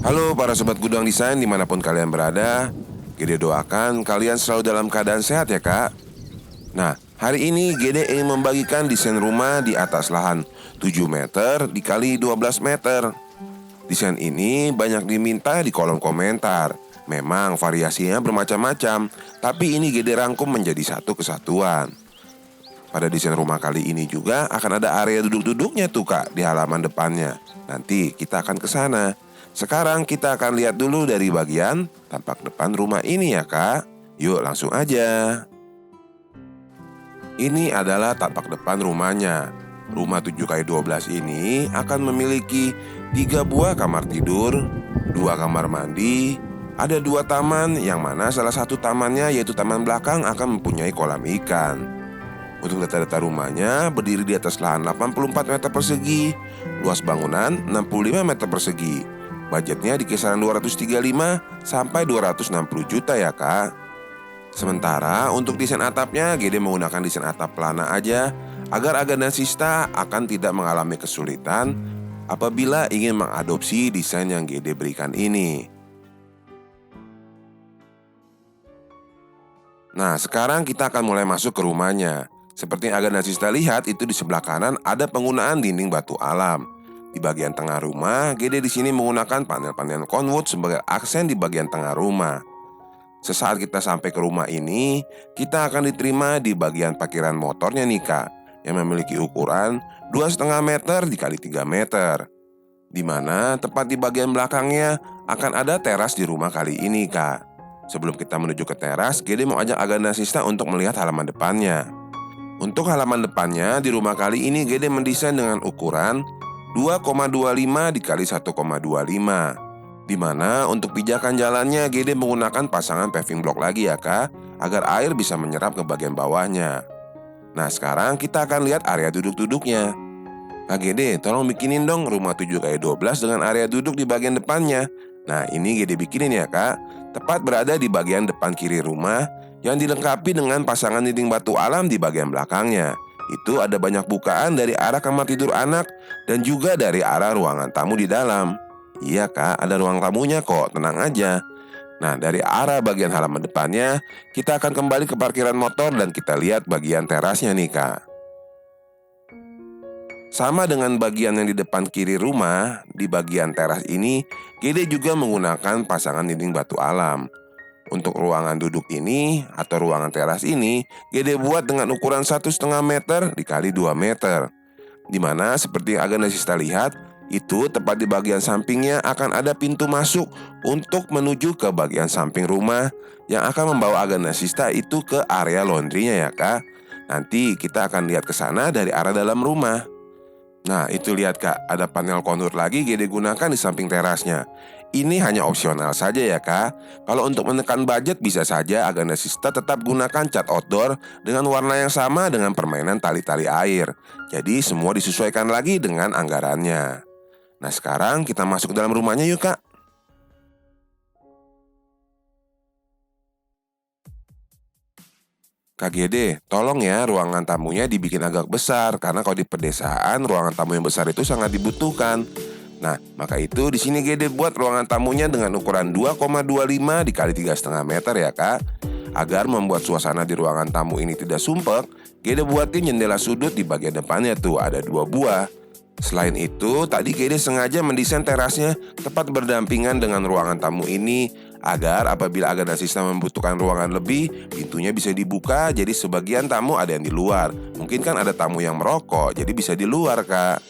Halo para sobat gudang desain dimanapun kalian berada. Gede doakan kalian selalu dalam keadaan sehat ya kak. Nah, hari ini Gede ingin membagikan desain rumah di atas lahan 7 meter dikali 12 meter. Desain ini banyak diminta di kolom komentar. Memang variasinya bermacam-macam, tapi ini Gede rangkum menjadi satu kesatuan. Pada desain rumah kali ini juga akan ada area duduk-duduknya tuh kak di halaman depannya. Nanti kita akan ke sana. Sekarang kita akan lihat dulu dari bagian tampak depan rumah ini ya kak. Yuk langsung aja. Ini adalah tampak depan rumahnya. Rumah 7x12 ini akan memiliki 3 buah kamar tidur, 2 kamar mandi, ada 2 taman yang mana salah satu tamannya yaitu taman belakang akan mempunyai kolam ikan. Untuk data-data rumahnya berdiri di atas lahan 84 meter persegi, luas bangunan 65 meter persegi. Budgetnya di kisaran 235 sampai 260 juta ya kak. Sementara untuk desain atapnya Gede menggunakan desain atap pelana aja agar Agana Sista akan tidak mengalami kesulitan apabila ingin mengadopsi desain yang Gede berikan ini. Nah sekarang kita akan mulai masuk ke rumahnya. Seperti yang Agana Sista lihat itu di sebelah kanan ada penggunaan dinding batu alam. Di bagian tengah rumah, Gede di sini menggunakan panel-panel conwood sebagai aksen di bagian tengah rumah. Sesaat kita sampai ke rumah ini, kita akan diterima di bagian parkiran motornya nih kak, yang memiliki ukuran 2,5 meter dikali 3 meter. Di mana tepat di bagian belakangnya akan ada teras di rumah kali ini kak. Sebelum kita menuju ke teras, Gede mau ajak Agana Sista untuk melihat halaman depannya. Untuk halaman depannya di rumah kali ini Gede mendesain dengan ukuran 2,25 dikali 1,25, di mana untuk pijakan jalannya Gede menggunakan pasangan paving block lagi ya kak, agar air bisa menyerap ke bagian bawahnya. Nah sekarang kita akan lihat area duduk-duduknya. Kak Gede tolong bikinin dong rumah 7x12 dengan area duduk di bagian depannya. Nah ini Gede bikinin ya kak, tepat berada di bagian depan kiri rumah yang dilengkapi dengan pasangan dinding batu alam di bagian belakangnya. Itu ada banyak bukaan dari arah kamar tidur anak dan juga dari arah ruangan tamu di dalam. Iya kak, ada ruang tamunya kok, tenang aja. Nah dari arah bagian halaman depannya, kita akan kembali ke parkiran motor dan kita lihat bagian terasnya nih kak. Sama dengan bagian yang di depan kiri rumah, di bagian teras ini, Gede juga menggunakan pasangan dinding batu alam. Untuk ruangan duduk ini atau ruangan teras ini, Gede buat dengan ukuran 1,5 meter dikali 2 meter. Dimana seperti yang Agana Sista lihat, itu tepat di bagian sampingnya akan ada pintu masuk untuk menuju ke bagian samping rumah yang akan membawa Agana Sista itu ke area laundrynya ya kak. Nanti kita akan lihat ke sana dari arah dalam rumah. Nah itu lihat kak, ada panel kontur lagi Gede gunakan di samping terasnya. Ini hanya opsional saja ya kak. Kalau untuk menekan budget bisa saja Agana Sista tetap gunakan cat outdoor dengan warna yang sama dengan permainan tali-tali air. Jadi semua disesuaikan lagi dengan anggarannya. Nah sekarang kita masuk ke dalam rumahnya yuk kak. Kak Gede, tolong ya ruangan tamunya dibikin agak besar karena kalau di pedesaan ruangan tamu yang besar itu sangat dibutuhkan. Nah, maka itu di sini Gede buat ruangan tamunya dengan ukuran 2,25 dikali 3,5 meter ya kak. Agar membuat suasana di ruangan tamu ini tidak sumpek, Gede buatin jendela sudut di bagian depannya tuh ada 2 buah. Selain itu, tadi Gede sengaja mendesain terasnya tepat berdampingan dengan ruangan tamu ini agar apabila Agana Sista membutuhkan ruangan lebih, pintunya bisa dibuka jadi sebagian tamu ada yang di luar. Mungkin kan ada tamu yang merokok, jadi bisa di luar kak.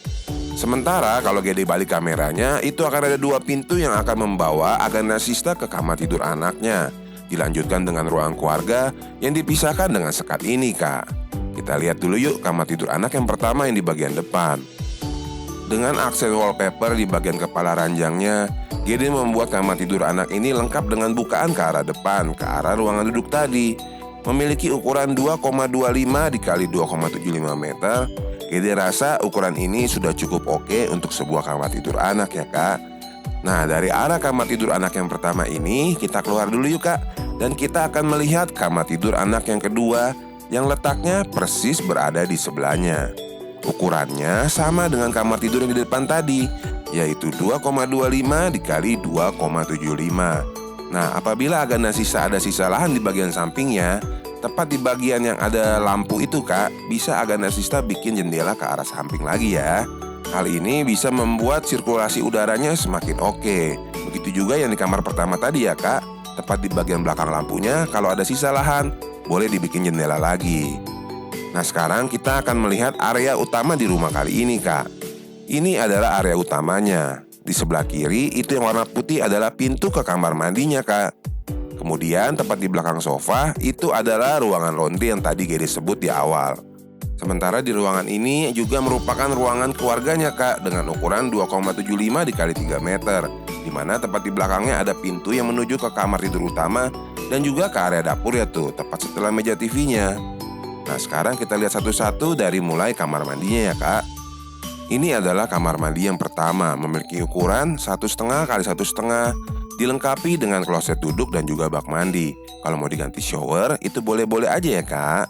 Sementara kalau Gede balik kameranya, itu akan ada 2 pintu yang akan membawa Agana Sista ke kamar tidur anaknya. Dilanjutkan dengan ruang keluarga yang dipisahkan dengan sekat ini kak. Kita lihat dulu yuk kamar tidur anak yang pertama yang di bagian depan. Dengan aksen wallpaper di bagian kepala ranjangnya, Gede membuat kamar tidur anak ini lengkap dengan bukaan ke arah depan, ke arah ruangan duduk tadi. Memiliki ukuran 2,25 dikali 2,75 meter. Gede rasa ukuran ini sudah cukup oke untuk sebuah kamar tidur anak ya kak. Nah dari arah kamar tidur anak yang pertama ini kita keluar dulu yuk kak. Dan kita akan melihat kamar tidur anak yang kedua yang letaknya persis berada di sebelahnya. Ukurannya sama dengan kamar tidur yang di depan tadi, yaitu 2,25 dikali 2,75. Nah, apabila ada sisa lahan di bagian sampingnya, tepat di bagian yang ada lampu itu Kak, bisa Agana Sista bikin jendela ke arah samping lagi ya. Hal ini bisa membuat sirkulasi udaranya semakin oke. Begitu juga yang di kamar pertama tadi ya Kak, tepat di bagian belakang lampunya kalau ada sisa lahan, boleh dibikin jendela lagi. Nah sekarang kita akan melihat area utama di rumah kali ini Kak. Ini adalah area utamanya. Di sebelah kiri itu yang warna putih adalah pintu ke kamar mandinya Kak. Kemudian tepat di belakang sofa itu adalah ruangan laundry yang tadi Gede sebut di awal. Sementara di ruangan ini juga merupakan ruangan keluarganya Kak dengan ukuran 2,75 dikali 3 meter. Di mana tepat di belakangnya ada pintu yang menuju ke kamar tidur utama dan juga ke area dapur ya tuh, tepat setelah meja TV-nya. Nah sekarang kita lihat satu-satu dari mulai kamar mandinya ya Kak. Ini adalah kamar mandi yang pertama, memiliki ukuran 1,5 kali 1,5, dilengkapi dengan kloset duduk dan juga bak mandi. Kalau mau diganti shower, itu boleh-boleh aja ya Kak.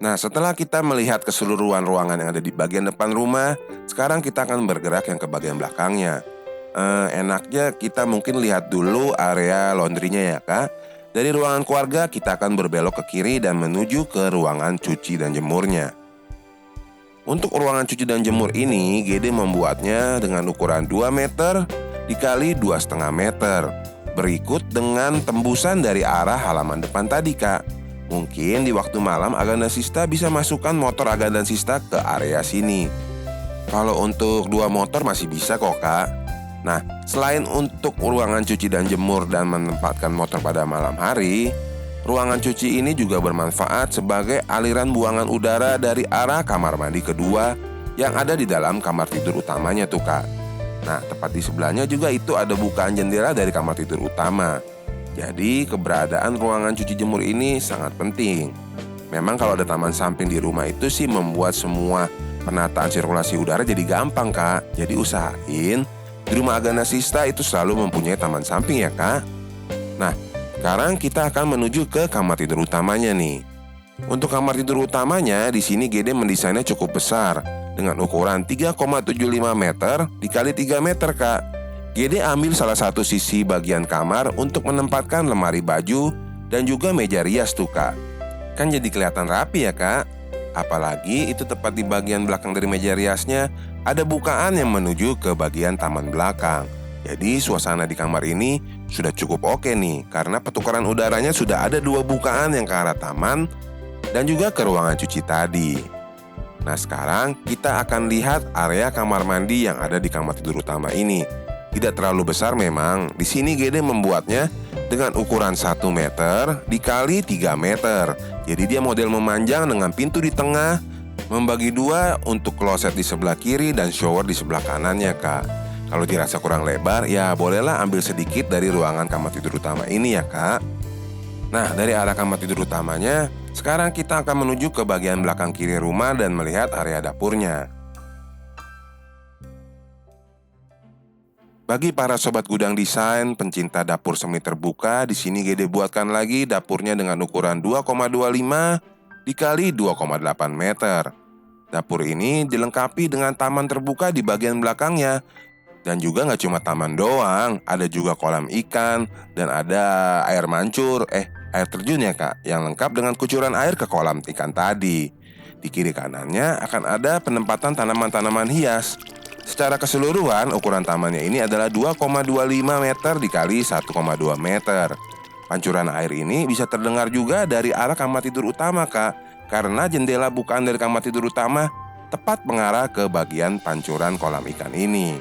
Nah, setelah kita melihat keseluruhan ruangan yang ada di bagian depan rumah, sekarang kita akan bergerak yang ke bagian belakangnya. Enaknya kita mungkin lihat dulu area laundrynya ya Kak. Dari ruangan keluarga kita akan berbelok ke kiri dan menuju ke ruangan cuci dan jemurnya. Untuk ruangan cuci dan jemur ini, Gede membuatnya dengan ukuran 2 meter dikali 2,5 meter. Berikut dengan tembusan dari arah halaman depan tadi Kak. Mungkin di waktu malam Agana Sista bisa masukkan motor Agana Sista ke area sini. Kalau untuk 2 motor masih bisa kok Kak. Nah, selain untuk ruangan cuci dan jemur dan menempatkan motor pada malam hari, ruangan cuci ini juga bermanfaat sebagai aliran buangan udara dari arah kamar mandi kedua yang ada di dalam kamar tidur utamanya tuh Kak. Nah, tepat di sebelahnya juga itu ada bukaan jendela dari kamar tidur utama. Jadi, keberadaan ruangan cuci jemur ini sangat penting. Memang kalau ada taman samping di rumah itu sih membuat semua penataan sirkulasi udara jadi gampang Kak. Jadi usahain di rumah Agana Sista itu selalu mempunyai taman samping ya Kak. Nah, sekarang kita akan menuju ke kamar tidur utamanya nih. Untuk kamar tidur utamanya, di sini Gede mendesainnya cukup besar dengan ukuran 3,75 meter dikali 3 meter Kak. Gede ambil salah satu sisi bagian kamar untuk menempatkan lemari baju dan juga meja rias tuh Kak. Kan jadi kelihatan rapi ya Kak. Apalagi itu tepat di bagian belakang dari meja riasnya ada bukaan yang menuju ke bagian taman belakang. Jadi suasana di kamar ini sudah cukup oke nih, karena pertukaran udaranya sudah ada 2 bukaan yang ke arah taman dan juga ke ruangan cuci tadi. Nah sekarang kita akan lihat area kamar mandi yang ada di kamar tidur utama ini. Tidak terlalu besar memang. Di sini Gede membuatnya dengan ukuran 1 meter dikali 3 meter. Jadi dia model memanjang dengan pintu di tengah, membagi 2 untuk kloset di sebelah kiri dan shower di sebelah kanannya Kak. Kalau dirasa kurang lebar, ya bolehlah ambil sedikit dari ruangan kamar tidur utama ini ya Kak. Nah dari arah kamar tidur utamanya, sekarang kita akan menuju ke bagian belakang kiri rumah dan melihat area dapurnya. Bagi para sobat gudang desain, pencinta dapur semi terbuka, di sini Gede buatkan lagi dapurnya dengan ukuran 2,25 dikali 2,8 meter. Dapur ini dilengkapi dengan taman terbuka di bagian belakangnya. Dan juga nggak cuma taman doang, ada juga kolam ikan dan ada air mancur, air terjun ya Kak, yang lengkap dengan kucuran air ke kolam ikan tadi. Di kiri kanannya akan ada penempatan tanaman-tanaman hias. Secara keseluruhan, ukuran tamannya ini adalah 2,25 meter dikali 1,2 meter. Pancuran air ini bisa terdengar juga dari arah kamar tidur utama Kak, karena jendela bukaan dari kamar tidur utama tepat mengarah ke bagian pancuran kolam ikan ini.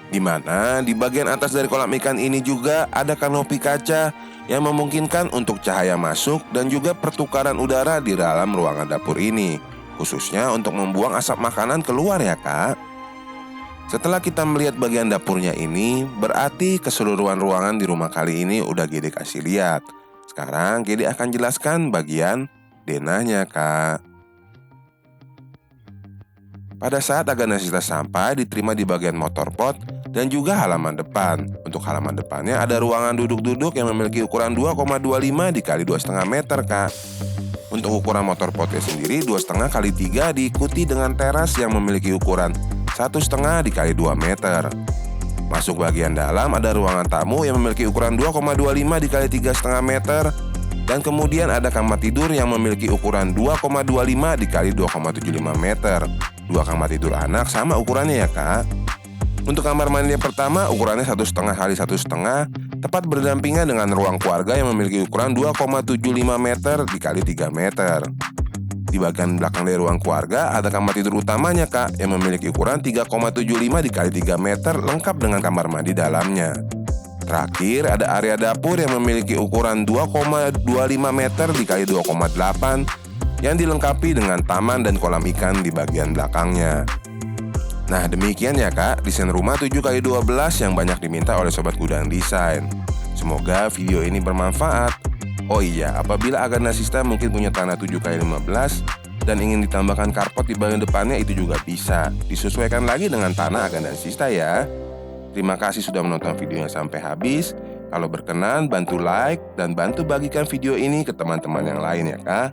Di mana di bagian atas dari kolam ikan ini juga ada kanopi kaca yang memungkinkan untuk cahaya masuk dan juga pertukaran udara di dalam ruangan dapur ini, khususnya untuk membuang asap makanan keluar ya Kak. Setelah kita melihat bagian dapurnya ini, berarti keseluruhan ruangan di rumah kali ini udah Gede kasih lihat. Sekarang Gede akan jelaskan bagian denahnya Kak. Pada saat Agana Sista sampai, diterima di bagian motor pot dan juga halaman depan. Untuk halaman depannya ada ruangan duduk-duduk yang memiliki ukuran 2,25 dikali 2,5 meter Kak. Untuk ukuran motor podcast sendiri 2,5 kali 3 diikuti dengan teras yang memiliki ukuran 1,5 dikali 2 meter. Masuk bagian dalam ada ruangan tamu yang memiliki ukuran 2,25 dikali 3,5 meter. Dan kemudian ada kamar tidur yang memiliki ukuran 2,25 dikali 2,75 meter. Dua kamar tidur anak sama ukurannya ya kak. Untuk kamar mandi yang pertama ukurannya 1,5 kali 1,5, tepat berdampingan dengan ruang keluarga yang memiliki ukuran 2,75 meter dikali 3 meter. Di bagian belakang dari ruang keluarga ada kamar tidur utamanya kak yang memiliki ukuran 3,75 dikali 3 meter lengkap dengan kamar mandi dalamnya. Terakhir ada area dapur yang memiliki ukuran 2,25 meter dikali 2,8 yang dilengkapi dengan taman dan kolam ikan di bagian belakangnya. Nah demikian ya kak desain rumah 7x12 yang banyak diminta oleh Sobat Gudang Desain. Semoga video ini bermanfaat. Oh iya, apabila Agana Sista mungkin punya tanah 7x15 dan ingin ditambahkan carport di bagian depannya itu juga bisa. Disesuaikan lagi dengan tanah Agana Sista ya. Terima kasih sudah menonton videonya sampai habis. Kalau berkenan bantu like dan bantu bagikan video ini ke teman-teman yang lain ya kak.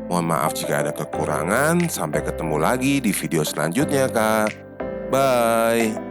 Mohon maaf jika ada kekurangan. Sampai ketemu lagi di video selanjutnya kak. Bye.